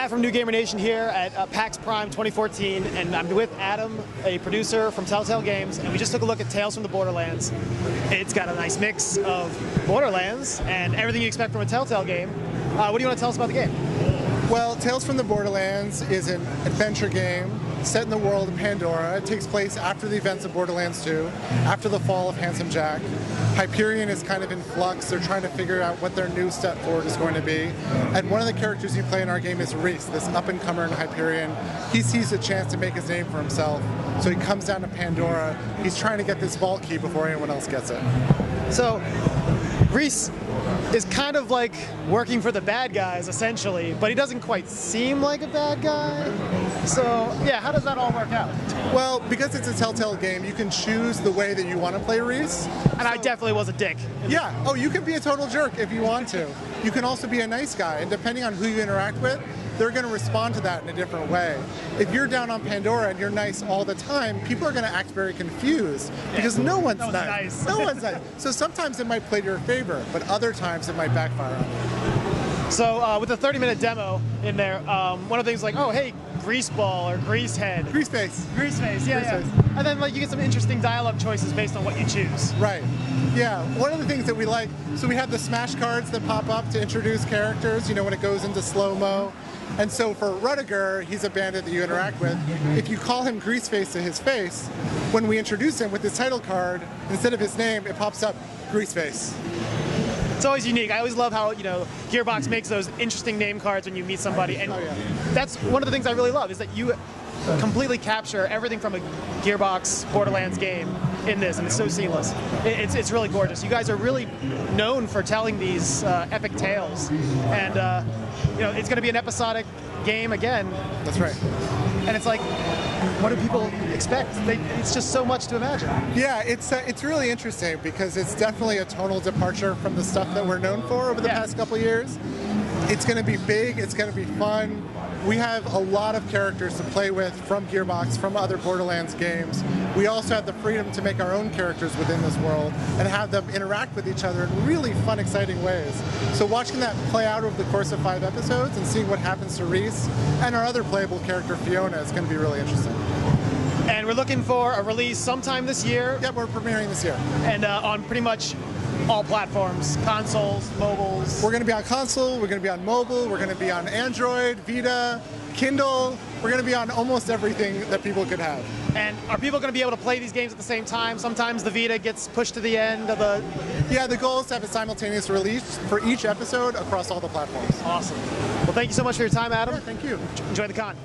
Matt from New Gamer Nation here at PAX Prime 2014, and I'm with Adam, a producer from Telltale Games, and we just took a look at Tales from the Borderlands. It's got a nice mix of Borderlands and everything you expect from a Telltale game. What do you want to tell us about the game? Well, Tales from the Borderlands is an adventure game set in the world of Pandora. It takes place after the events of Borderlands 2, after the fall of Handsome Jack. Hyperion is kind of in flux. They're trying to figure out what their new step forward is going to be. And one of the characters you play in our game is Reese, this up-and-comer in Hyperion. He sees a chance to make his name for himself, so he comes down to Pandora. He's trying to get this vault key before anyone else gets it. So, Reese is kind of like working for the bad guys, essentially, but he doesn't quite seem like a bad guy. So, yeah, how does that all work out? Well, because it's a Telltale game, you can choose the way that you want to play Reese. And I definitely was a dick. Yeah. Oh, you can be a total jerk if you want to. You can also be a nice guy, and depending on who you interact with, they're going to respond to that in a different way. If you're down on Pandora and you're nice all the time, people are going to act very confused because no one's nice. No one's nice. So sometimes it might play to your favor, but other times it might backfire on you. So with the 30-minute demo in there, one of the things like, oh, hey, grease ball or grease head. Grease face. Grease face, yeah, Grease yeah. face. And then like you get some interesting dialogue choices based on what you choose. Right. Yeah. One of the things that we like, so we have the smash cards that pop up to introduce characters, you know, when it goes into slow-mo. And so for Rudiger, he's a bandit that you interact with. If you call him Greaseface to his face, when we introduce him with his title card, instead of his name, it pops up Greaseface. It's always unique. I always love how, you know, Gearbox makes those interesting name cards when you meet somebody. And that's one of the things I really love, is that you completely capture everything from a Gearbox Borderlands game in this, and it's so seamless. It's really gorgeous. You guys are really known for telling these epic tales, and you know, it's going to be an episodic game again. That's right. And it's like, what do people expect? It's just so much to imagine. Yeah, it's really interesting because it's definitely a tonal departure from the stuff that we're known for over the past couple years. It's going to be big. It's going to be fun. We have a lot of characters to play with from Gearbox, from other Borderlands games. We also have the freedom to make our own characters within this world and have them interact with each other in really fun, exciting ways. So watching that play out over the course of 5 episodes and seeing what happens to Reese and our other playable character, Fiona, is going to be really interesting. And we're looking for a release sometime this year. Yeah, we're premiering this year. And on pretty much all platforms, consoles, mobiles. We're going to be on console, we're going to be on mobile, we're going to be on Android, Vita, Kindle. We're going to be on almost everything that people could have. And are people going to be able to play these games at the same time? Sometimes the Vita gets pushed to the end of the... Yeah, the goal is to have a simultaneous release for each episode across all the platforms. Awesome. Well, thank you so much for your time, Adam. Yeah, thank you. Enjoy the con.